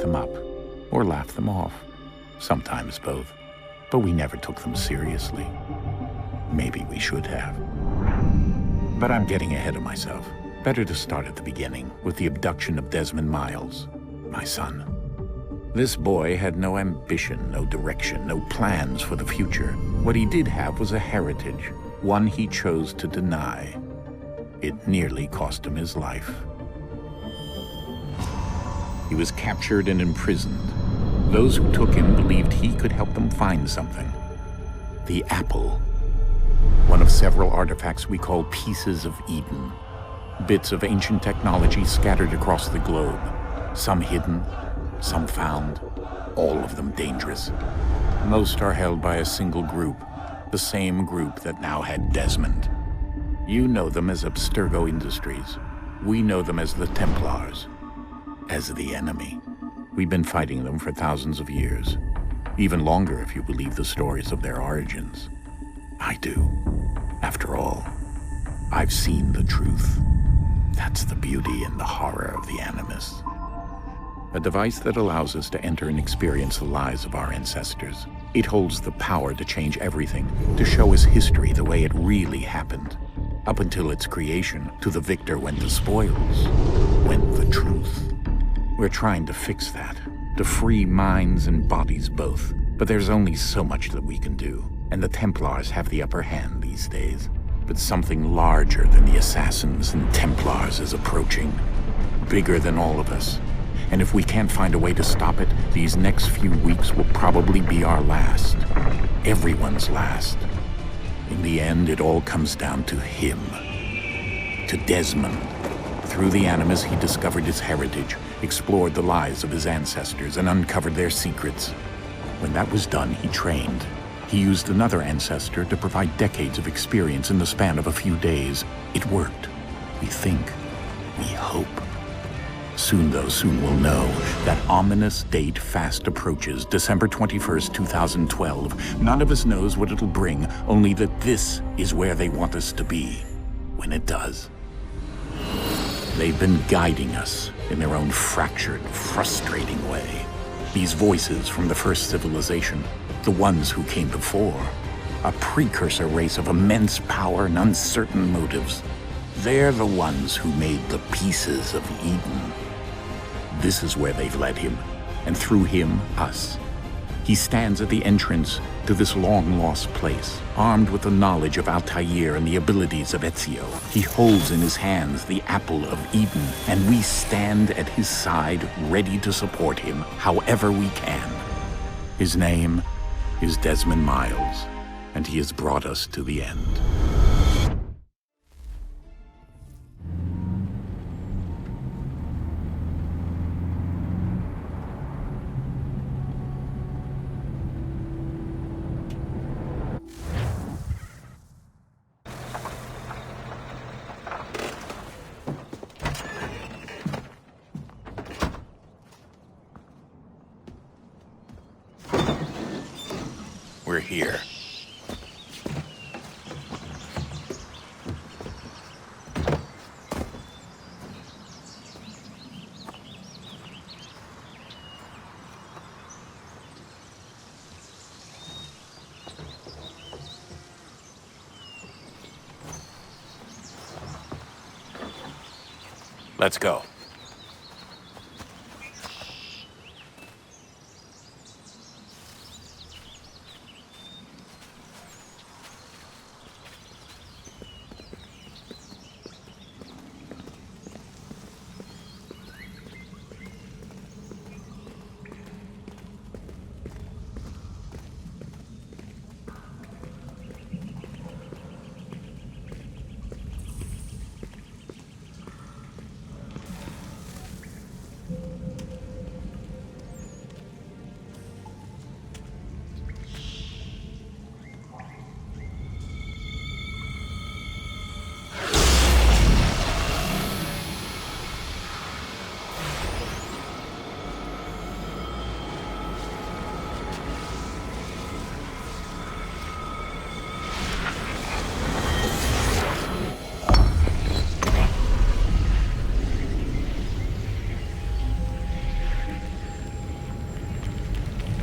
them up or laugh them off. Sometimes both. But we never took them seriously. Maybe we should have. But I'm getting ahead of myself. Better to start at the beginning, with the abduction of Desmond Miles, my son. This boy had no ambition, no direction, no plans for the future. What he did have was a heritage, one he chose to deny. It nearly cost him his life. He was captured and imprisoned. Those who took him believed he could help them find something. The apple. One of several artifacts we call pieces of Eden. Bits of ancient technology scattered across the globe. Some hidden, some found, all of them dangerous. Most are held by a single group, the same group that now had Desmond. You know them as Abstergo Industries. We know them as the Templars, as the enemy. We've been fighting them for thousands of years, even longer if you believe the stories of their origins. I do. After all, I've seen the truth. That's the beauty and the horror of the Animus. A device that allows us to enter and experience the lives of our ancestors. It holds the power to change everything, to show us history the way it really happened. Up until its creation, to the victor went the spoils, went the truth. We're trying to fix that, to free minds and bodies both. But there's only so much that we can do, and the Templars have the upper hand these days. But something larger than the assassins and Templars is approaching, bigger than all of us. And if we can't find a way to stop it, these next few weeks will probably be our last. Everyone's last. In the end, it all comes down to him. To Desmond. Through the Animus, he discovered his heritage, explored the lives of his ancestors, and uncovered their secrets. When that was done, he trained. He used another ancestor to provide decades of experience in the span of a few days. It worked. We think. We hope. Soon, though, soon we'll know. That ominous date fast approaches, December 21st, 2012. None of us knows what it'll bring, only that this is where they want us to be, when it does. They've been guiding us in their own fractured, frustrating way. These voices from the first civilization, the ones who came before, a precursor race of immense power and uncertain motives. They're the ones who made the pieces of Eden. This is where they've led him, and through him, us. He stands at the entrance to this long-lost place, armed with the knowledge of Altair and the abilities of Ezio. He holds in his hands the apple of Eden, and we stand at his side, ready to support him however we can. His name is Desmond Miles, and he has brought us to the end. We're here. Let's go.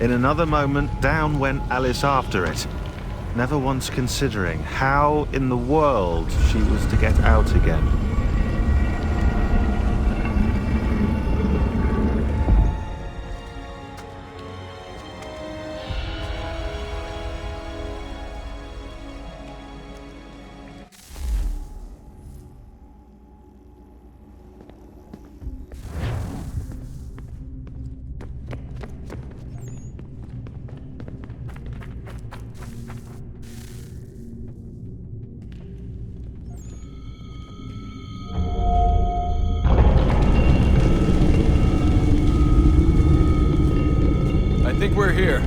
In another moment, down went Alice after it, never once considering how in the world she was to get out again. I think we're here.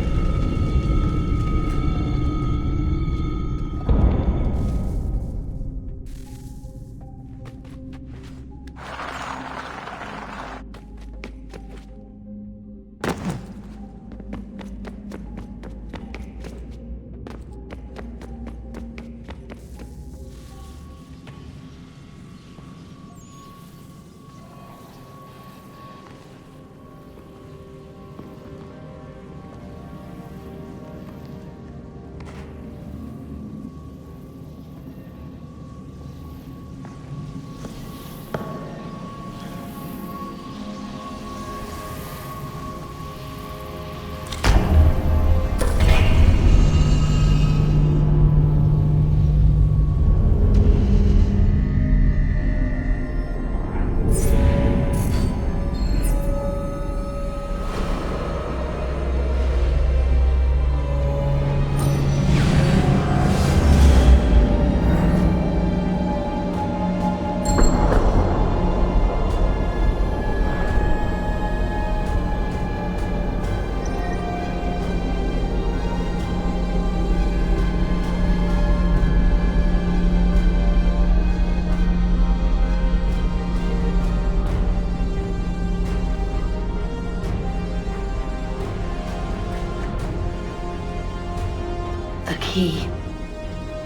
The key.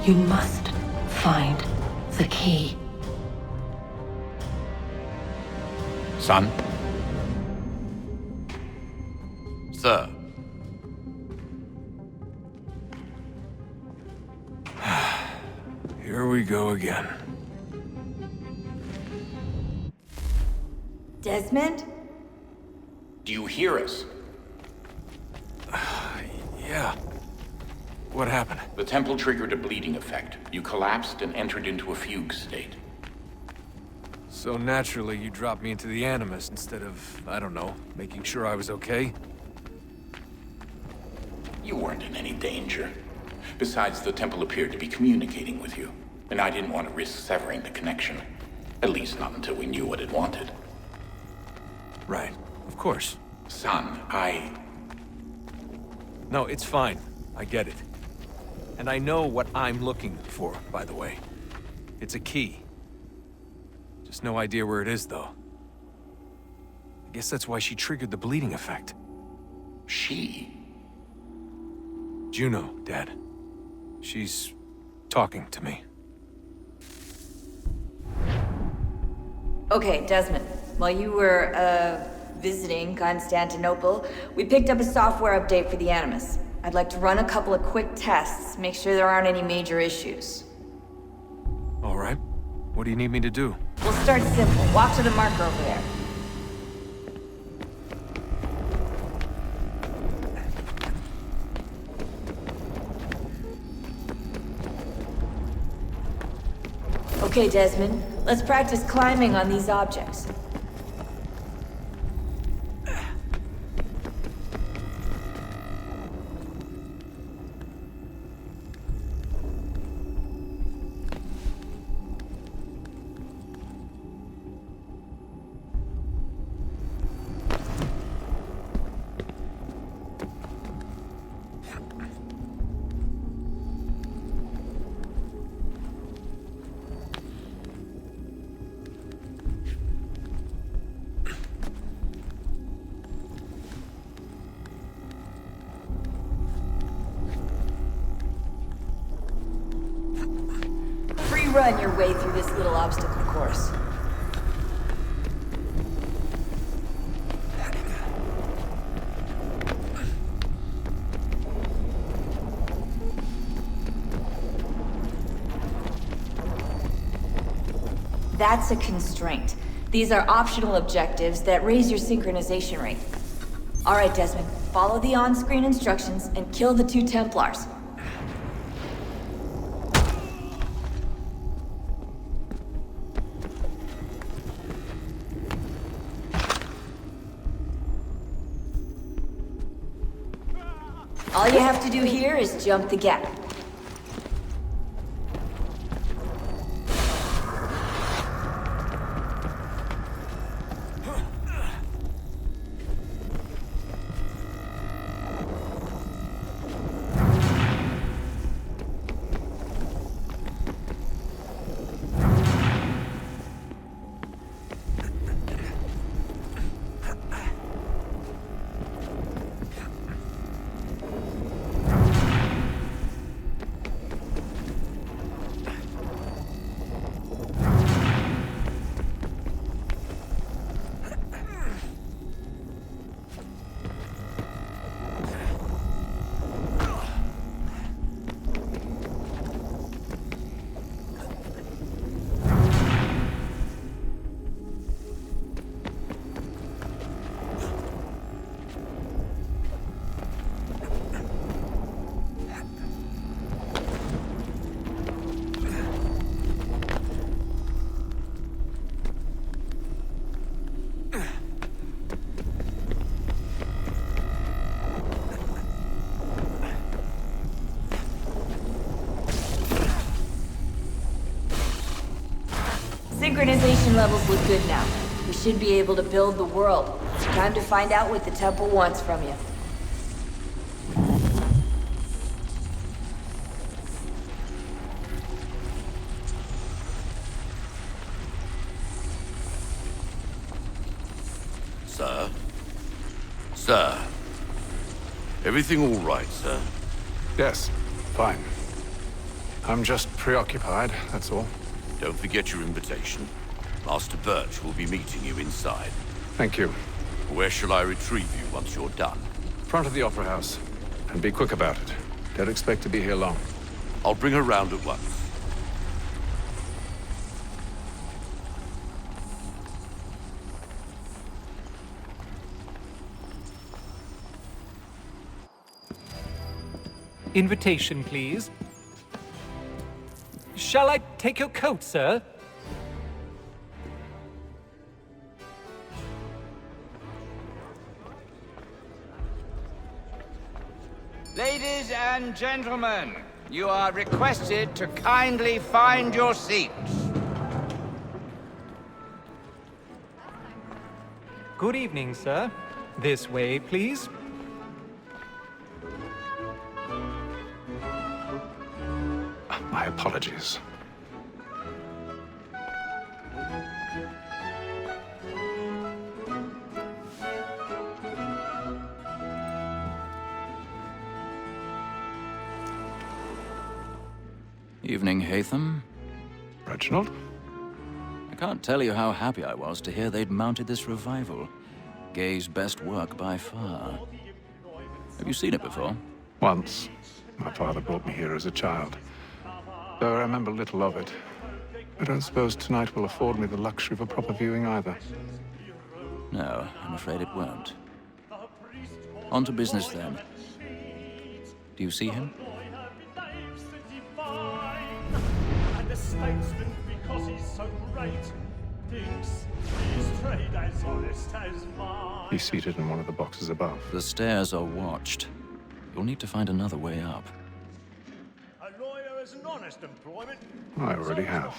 You must find the key. Son? Sir. Here we go again. Desmond? Do you hear us? Yeah. What happened? The temple triggered a bleeding effect. You collapsed and entered into a fugue state. So naturally, you dropped me into the Animus instead of, I don't know, making sure I was okay? You weren't in any danger. Besides, the temple appeared to be communicating with you, and I didn't want to risk severing the connection. At least not until we knew what it wanted. Right. Of course. Son, No, it's fine. I get it. And I know what I'm looking for, by the way. It's a key. Just no idea where it is, though. I guess that's why she triggered the bleeding effect. She? Juno, Dad. She's talking to me. Okay, Desmond. While you were, visiting Constantinople, we picked up a software update for the Animus. I'd like to run a couple of quick tests, make sure there aren't any major issues. All right. What do you need me to do? We'll start simple. Walk to the marker over there. Okay, Desmond. Let's practice climbing on these objects. Run your way through this little obstacle course. That's a constraint. These are optional objectives that raise your synchronization rate. Alright, Desmond. Follow the on-screen instructions and kill the 2 Templars. All you have to do here is jump the gap. Synchronization levels look good now. We should be able to build the world. Time to find out what the temple wants from you. Sir? Sir? Everything all right, sir? Yes, fine. I'm just preoccupied, that's all. Don't forget your invitation. Master Birch will be meeting you inside. Thank you. Where shall I retrieve you once you're done? Front of the Opera House. And be quick about it. Don't expect to be here long. I'll bring her round at once. Invitation, please. Shall I take your coat, sir? Ladies and gentlemen, you are requested to kindly find your seats. Good evening, sir. This way, please. My apologies. Evening, Hatham. Reginald? I can't tell you how happy I was to hear they'd mounted this revival. Gay's best work by far. Have you seen it before? Once. My father brought me here as a child. Though I remember little of it. I don't suppose tonight will afford me the luxury of a proper viewing either. No, I'm afraid it won't. On to business then. Do you see him? And the statesman, because he's so great, thinks his trade as honest as mine. He's seated in one of the boxes above. The stairs are watched. You'll need to find another way up. A lawyer is an honest employment. I already have.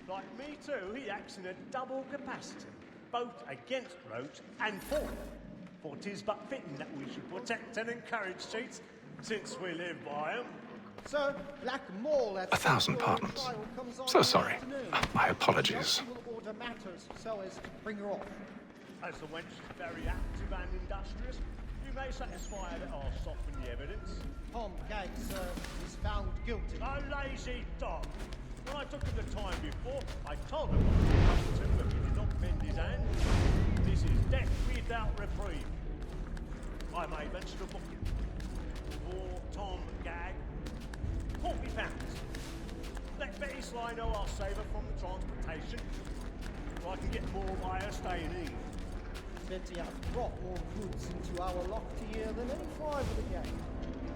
Like me too, he acts in a double capacity, both against Roach and for him. For 'tis but fitting that we should protect and encourage cheats, since we live by 'em. Sir, Black Mall at 1,000 pardons. So sorry. My apologies. will order matters so as to bring her off. As the wench is very active and industrious, you may satisfy her that I'll soften the evidence. Tom Gates, sir, is found guilty. A lazy dog. When I took him the time before, I told him what to come to if he did not bend his hand. This is death without reprieve. I may venture to book him. For Tom Gag, £40. Let Betty Sly know I'll save her from the transportation. So I can get more by her staying in. Betty has brought more goods into our locked year than any five of the gang.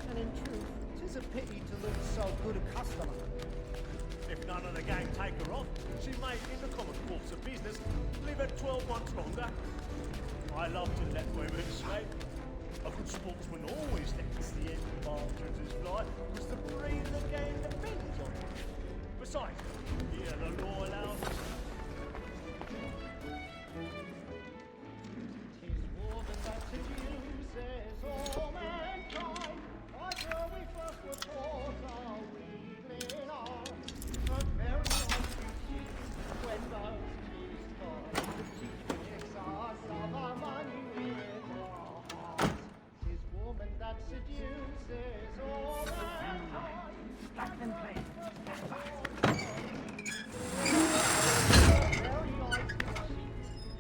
And in truth, 'tis a pity to lose so good a customer. If none of the gang take her on, she may, in the common course of business, live at 12 months longer. I love to let women sleep. A good sportsman always lets the end of partridges fly, because the breed of the game depends on it. Besides, here the law allows us. Tis war that seduces all mankind. Why shall we first were taught our weakling arms? A very nice beauty when those keys call. She takes us of our money with our hearts. Tis woman that seduces all mankind. Stop them, please. Very nice beauty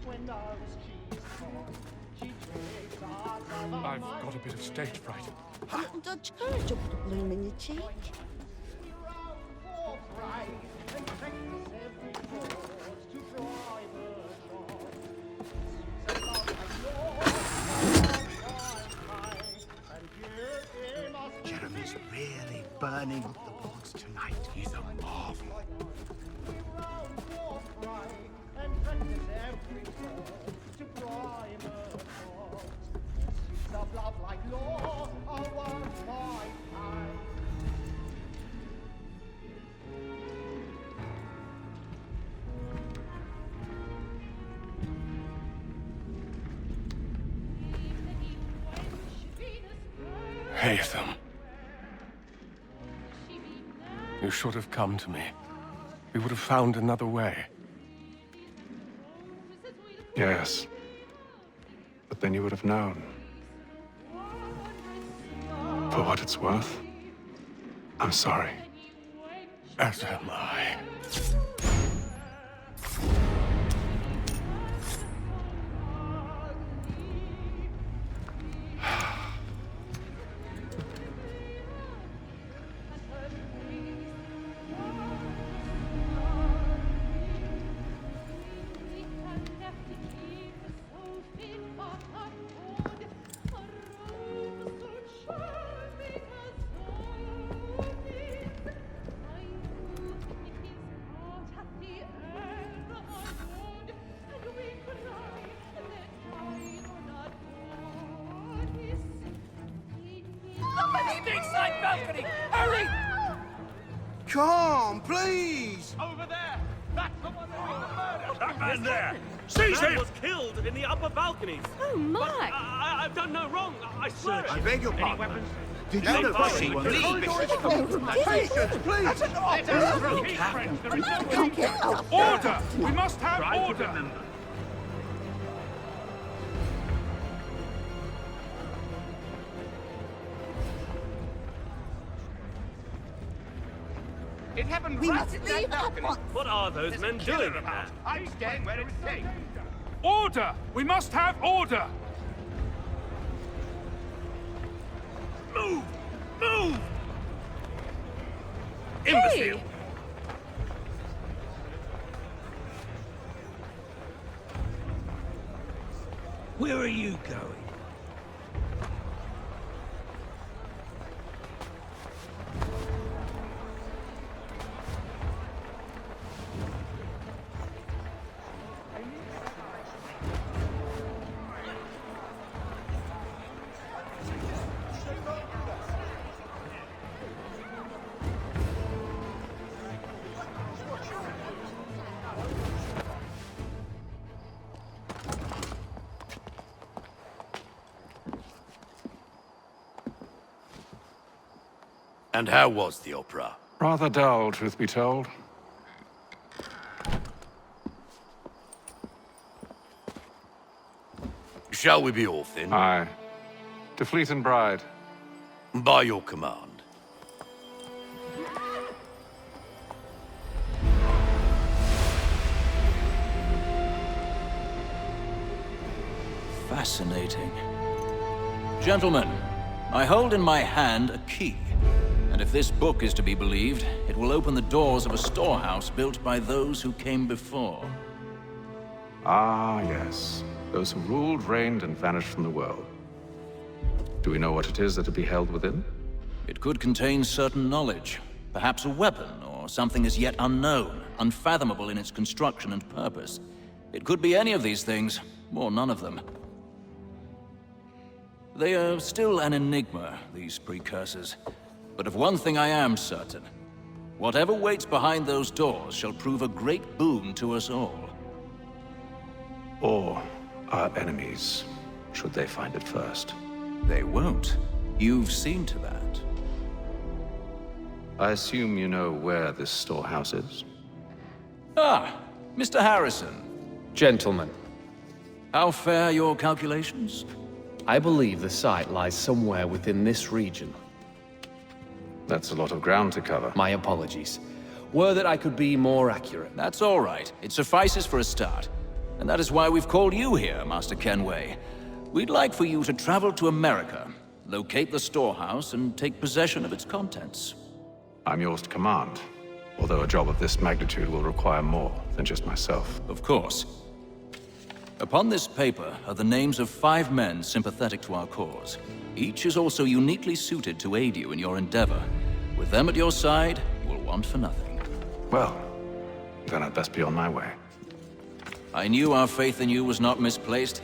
when those keys call. She takes us of our I've money. got a bit of stage fright. Little Dutch courage will put a bloom in your cheek. We round for pride and practice every course to drive a job. Suits about the law, and here he must be. Jeremy's really burning up the boards tonight. He's a marvel. We round for pride and practice every course to drive a job. Suits of love like law are worth my time. Haytham. You should have come to me. We would have found another way. Yes. But then you would have known. For what it's worth, I'm sorry. As am I. Inside balcony! Hurry! Come, please! Over there! That's the one that we murdered! That man there! Seize him! was killed in the upper balconies. Oh, my! I've done no wrong. I swear it. I beg your Any pardon. weapons? Did you know anyone? Patience, please! Let us through. Keep friends. There is no order! We must have order! It happened We right must in leave that at balcony. once. What are those men doing in there? I'm staying where it's safe. Order! We must have order! Move! Move! Imbecile! Where are you going? And how was the opera? Rather dull, truth be told. Shall we be off then? Aye. To Fleet and Bride. By your command. Fascinating. Gentlemen, I hold in my hand a key. And if this book is to be believed, it It will open the doors of a storehouse built by those who came before. Ah, yes. Those who ruled, reigned, and vanished from the world. Do we know what it is that will be held within? It could contain certain knowledge. Perhaps a weapon, or something as yet unknown, unfathomable in its construction and purpose. It could be any of these things, or none of them. They are still an enigma, these precursors. But of one thing I am certain. Whatever waits behind those doors shall prove a great boon to us all. Or our enemies, should they find it first. They won't. You've seen to that. I assume you know where this storehouse is? Ah, Mr. Harrison. Gentlemen, How fare your calculations? I believe the site lies somewhere within this region. That's a lot of ground to cover. My apologies. Were that I could be more accurate. That's all right. It suffices for a start. And that is why we've called you here, Master Kenway. We'd like for you to travel to America, locate the storehouse, and take possession of its contents. I'm yours to command, although a job of this magnitude will require more than just myself. Of course. Upon this paper are the names of 5 men sympathetic to our cause. Each is also uniquely suited to aid you in your endeavor. With them at your side, you will want for nothing. Well, then I'd best be on my way. I knew our faith in you was not misplaced.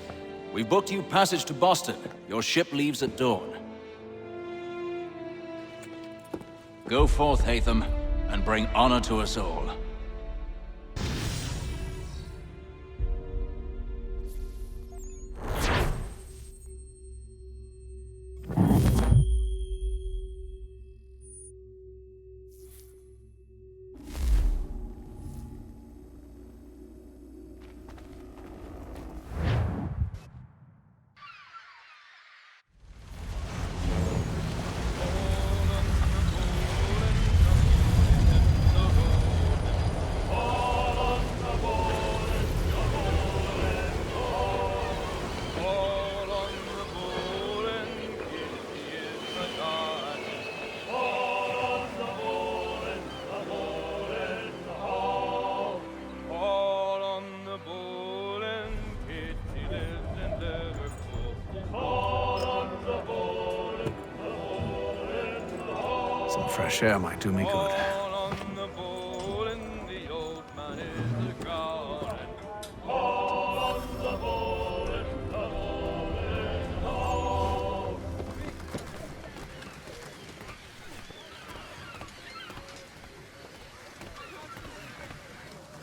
We've booked you passage to Boston. Your ship leaves at dawn. Go forth, Hatham, and bring honor to us all. Some fresh air might do me good.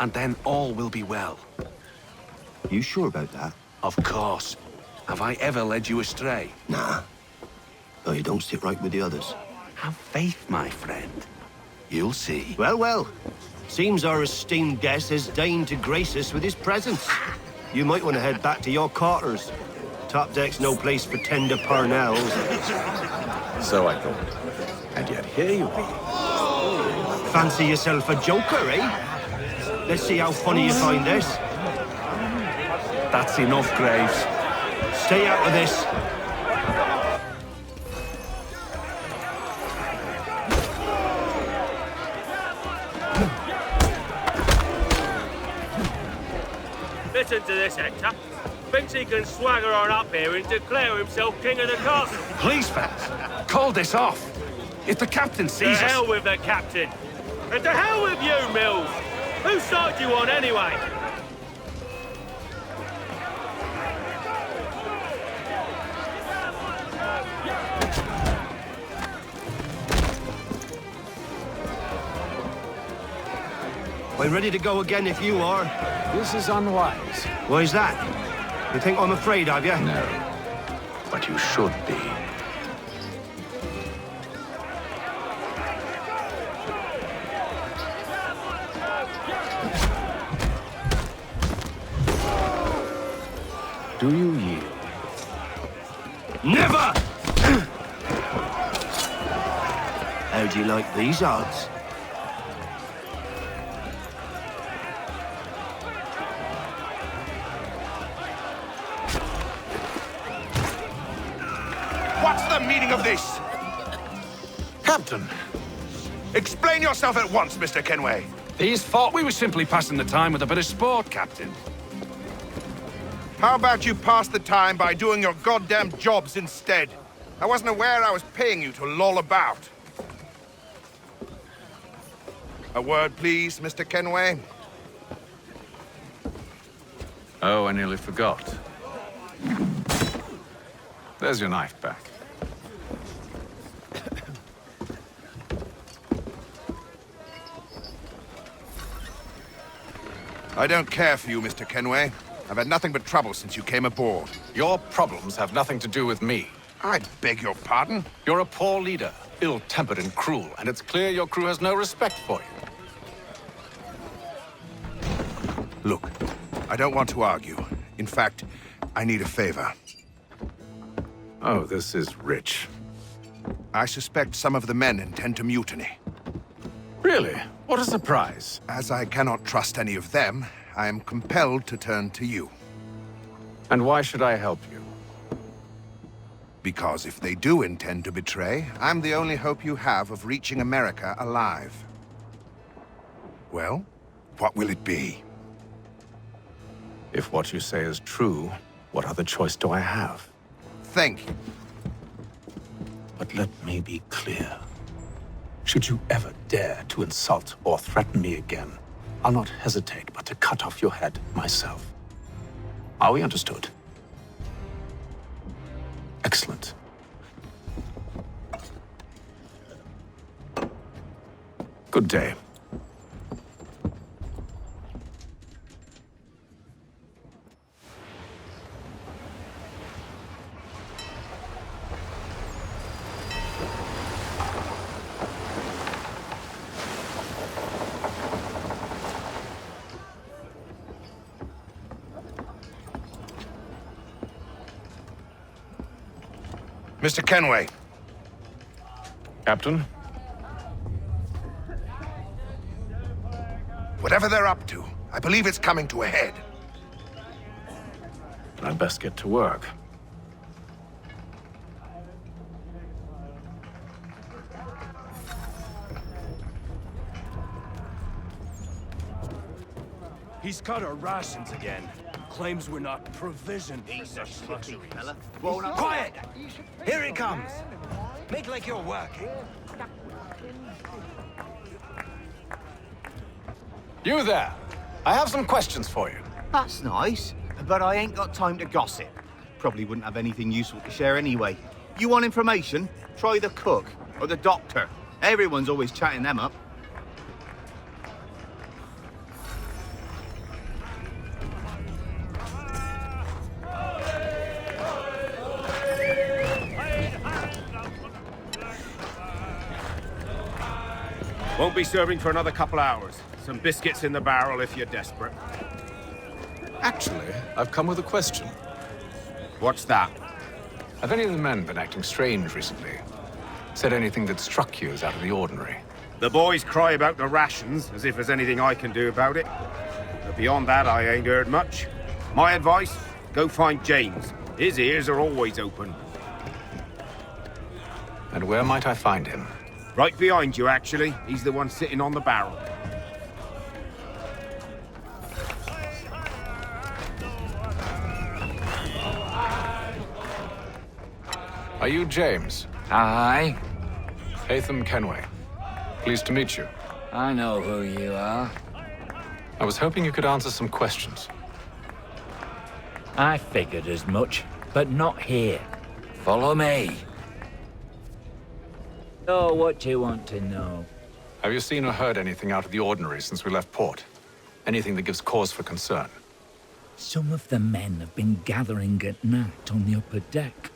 And then all will be well. You sure about that? Of course. Have I ever led you astray? Nah. Oh, you don't sit right with the others. Have faith, my friend. You'll see. Well, well. Seems our esteemed guest has deigned to grace us with his presence. You might want to head back to your quarters. Top deck's no place for tender parnells. So I thought. And yet here you be. Fancy yourself a joker, eh? Let's see how funny you find this. That's enough, Graves. Stay out of this. Listen to this, Hector. Thinks he can swagger on up here and declare himself king of the castle. Please, fellas, call this off. If the captain sees us... To hell with the captain. And to hell with you, Mills. Whose side you on, anyway? We're ready to go again if you are. This is unwise. Why's that? You think I'm afraid of you? No. But you should be. Do you yield? Never! How'd you like these odds? What's the meaning of this? Captain, Explain yourself at once, Mr. Kenway. These thought we were simply passing the time with a bit of sport, Captain. How about you pass the time by doing your goddamn jobs instead? I wasn't aware I was paying you to loll about. A word, please, Mr. Kenway. Oh, I nearly forgot. There's your knife back. I don't care for you, Mr. Kenway. I've had nothing but trouble since you came aboard. Your problems have nothing to do with me. I beg your pardon? You're a poor leader, ill-tempered and cruel, and it's clear your crew has no respect for you. Look, I don't want to argue. In fact, I need a favor. Oh, this is rich. I suspect some of the men intend to mutiny. Really? What a surprise. As I cannot trust any of them, I am compelled to turn to you. And why should I help you? Because if they do intend to betray, I'm the only hope you have of reaching America alive. Well, what will it be? If what you say is true, what other choice do I have? Thank you. But let me be clear. Should you ever dare to insult or threaten me again, I'll not hesitate but to cut off your head myself. Are we understood? Excellent. Good day. Mr. Kenway. Captain? Whatever they're up to, I believe it's coming to a head. I'd best get to work. He's cut our rations again. Claims we're not provisioned for such luxuries. Quiet! Here he comes. Make like you're working. You there. I have some questions for you. That's nice, but I ain't got time to gossip. Probably wouldn't have anything useful to share anyway. You want information? Try the cook or the doctor. Everyone's always chatting them up. Won't be serving for another couple hours. Some biscuits in the barrel if you're desperate. Actually, I've come with a question. What's that? Have any of the men been acting strange recently? Said anything that struck you as out of the ordinary? The boys cry about the rations, as if there's anything I can do about it. But beyond that, I ain't heard much. My advice, go find James. His ears are always open. And where might I find him? Right behind you, actually. He's the one sitting on the barrel. Are you James? Aye. Hatham Kenway. Pleased to meet you. I know who you are. I was hoping you could answer some questions. I figured as much, but not here. Follow me. Oh, what you want to know? Have you seen or heard anything out of the ordinary since we left port? Anything that gives cause for concern? Some of the men have been gathering at night on the upper deck.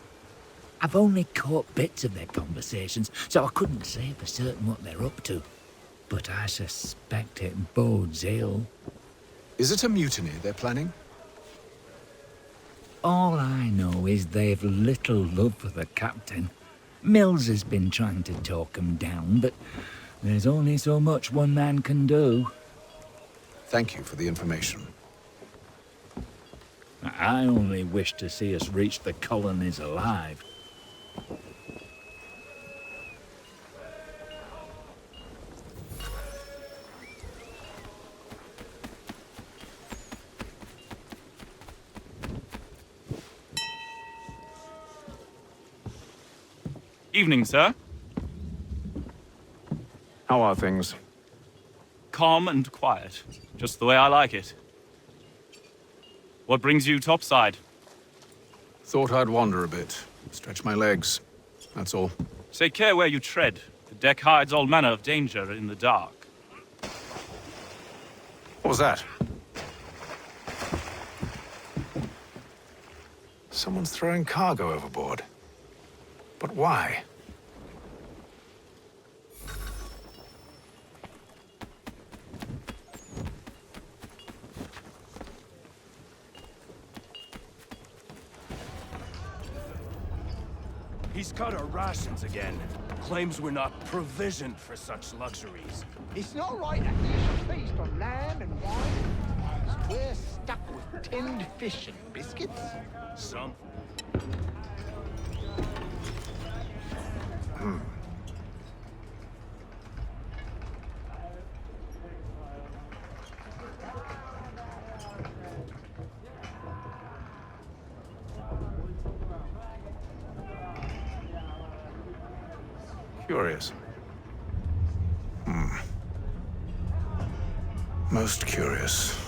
I've only caught bits of their conversations, so I couldn't say for certain what they're up to. But I suspect it bodes ill. Is it a mutiny they're planning? All I know is they've little love for the captain. Mills has been trying to talk him down, but there's only so much one man can do. Thank you for the information. I only wish to see us reach the colonies alive. Evening, sir. How are things? Calm and quiet. Just the way I like it. What brings you topside? Thought I'd wander a bit. Stretch my legs. That's all. Take care where you tread. The deck hides all manner of danger in the dark. What was that? Someone's throwing cargo overboard. But why? He's cut our rations again. Claims we're not provisioned for such luxuries. It's not right that you should feast on lamb and wine. We're stuck with tinned fish and biscuits. Some. Curious. Most curious.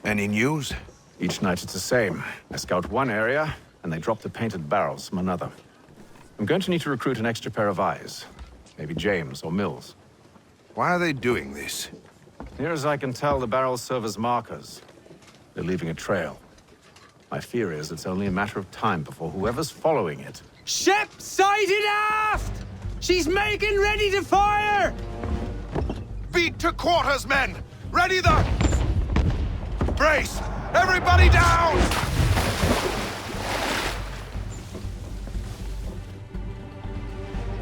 Any news? Each night it's the same. I scout one area, and they drop the painted barrels from another. I'm going to need to recruit an extra pair of eyes. Maybe James or Mills. Why are they doing this? Near as I can tell, the barrels serve as markers. They're leaving a trail. My fear is it's only a matter of time before whoever's following it... Ship sighted aft! She's making ready to fire! Beat to quarters, men! Ready the... Brace! Everybody down!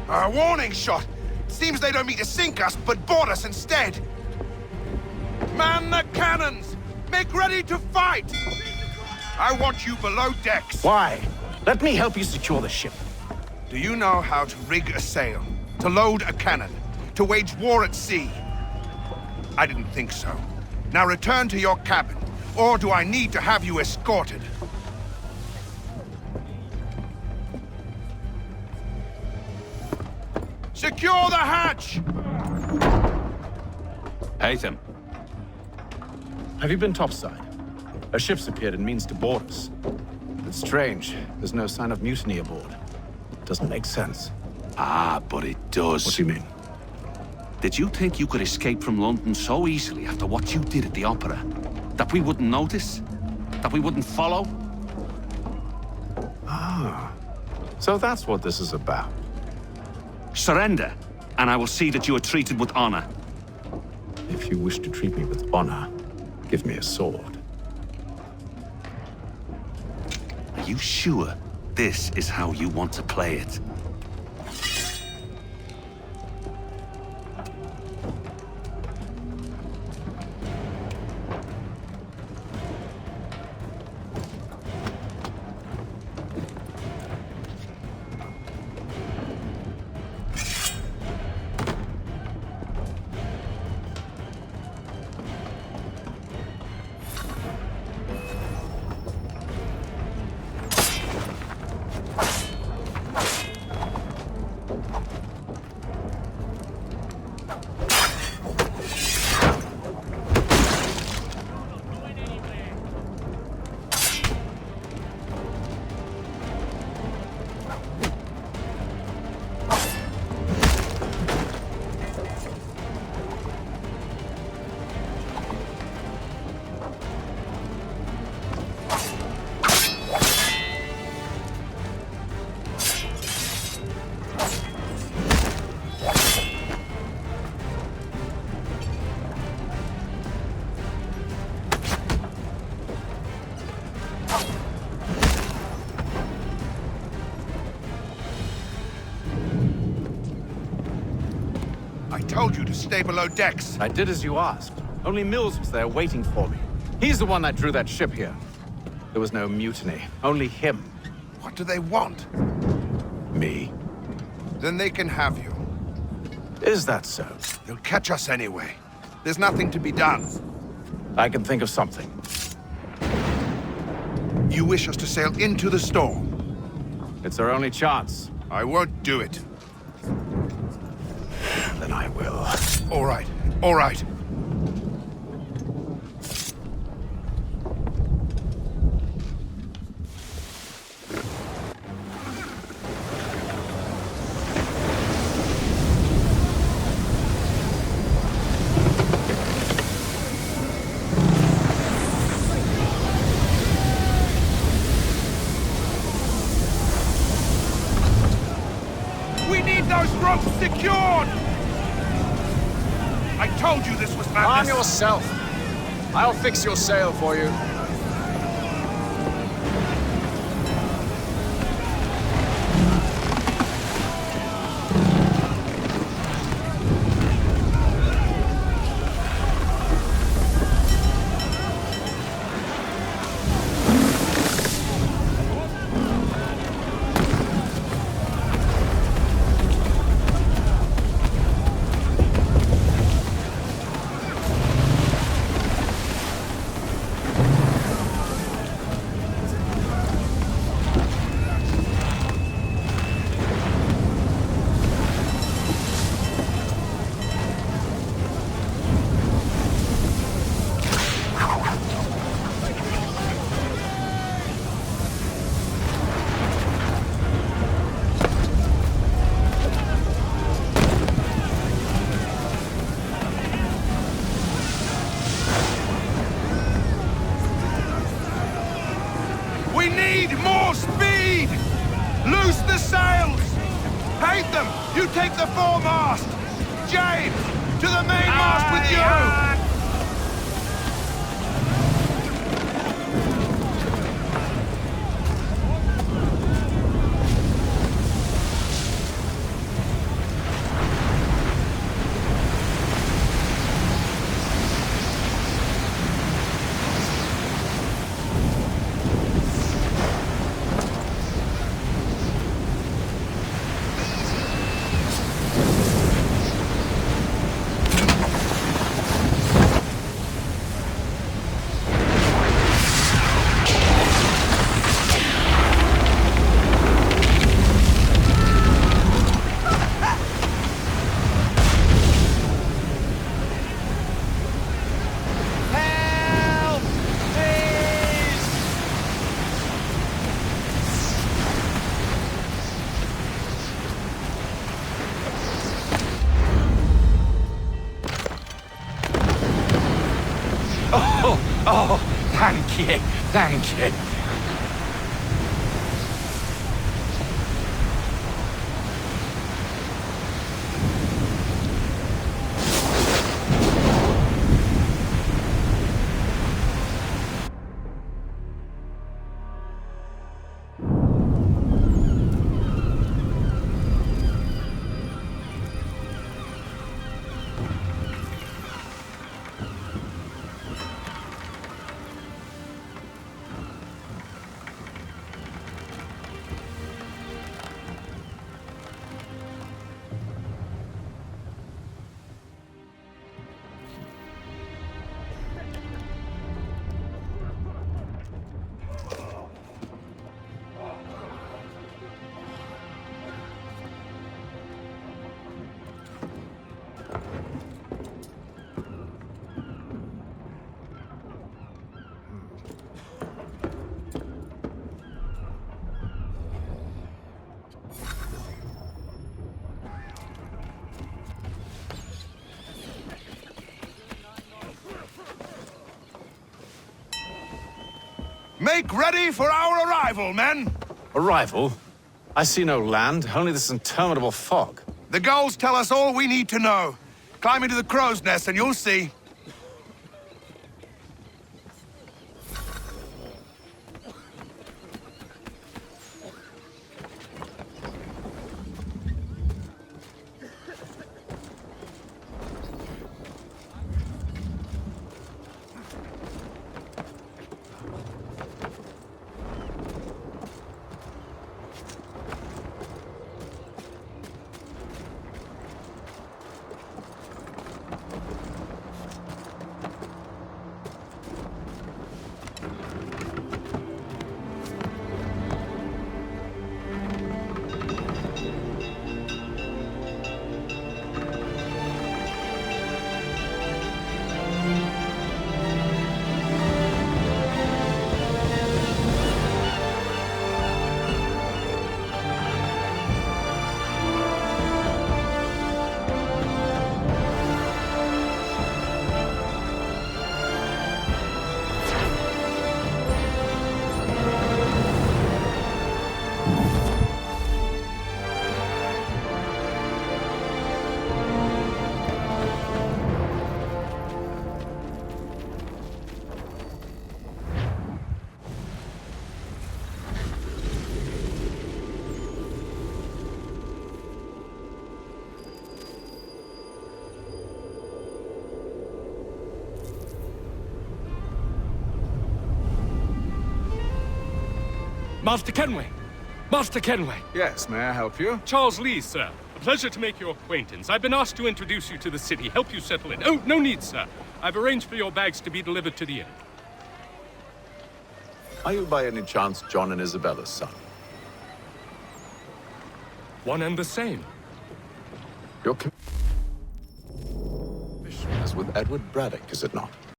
A warning shot! Seems they don't mean to sink us, but board us instead! Man the cannons! Make ready to fight! I want you below decks. Why? Let me help you secure the ship. Do you know how to rig a sail? To load a cannon? To wage war at sea? I didn't think so. Now return to your cabin, or do I need to have you escorted? Secure the hatch! Haytham. Have you been topside? A ship's appeared and means to board us. It's strange. There's no sign of mutiny aboard. Doesn't make sense. Ah, but it does. What do you mean? Did you think you could escape from London so easily after what you did at the opera? That we wouldn't notice? That we wouldn't follow? Ah. So that's what this is about. Surrender, and I will see that you are treated with honor. If you wish to treat me with honor, give me a sword. Are you sure this is how you want to play it? I told you to stay below decks. I did as you asked. Only Mills was there waiting for me. He's the one that drew that ship here. There was no mutiny, only him. What do they want? Me. Then they can have you. Is that so? They'll catch us anyway. There's nothing to be done. I can think of something. You wish us to sail into the storm? It's our only chance. I won't do it. Then I will. All right, all right. Ropes secured! I told you this was madness. Arm yourself. I'll fix your sail for you. We need more speed! Loose the sails! Paint them! You take the foremast! James, to the mainmast with you! Oh, thank you, thank you. Make ready for our arrival, men! Arrival? I see no land, only this interminable fog. The gulls tell us all we need to know. Climb into the crow's nest and you'll see. Master Kenway! Master Kenway! Yes, may I help you? Charles Lee, sir. A pleasure to make your acquaintance. I've been asked to introduce you to the city, help you settle in. Oh, no need, sir. I've arranged for your bags to be delivered to the inn. Are you by any chance John and Isabella's son? One and the same. Your commission is with Edward Braddock, is it not?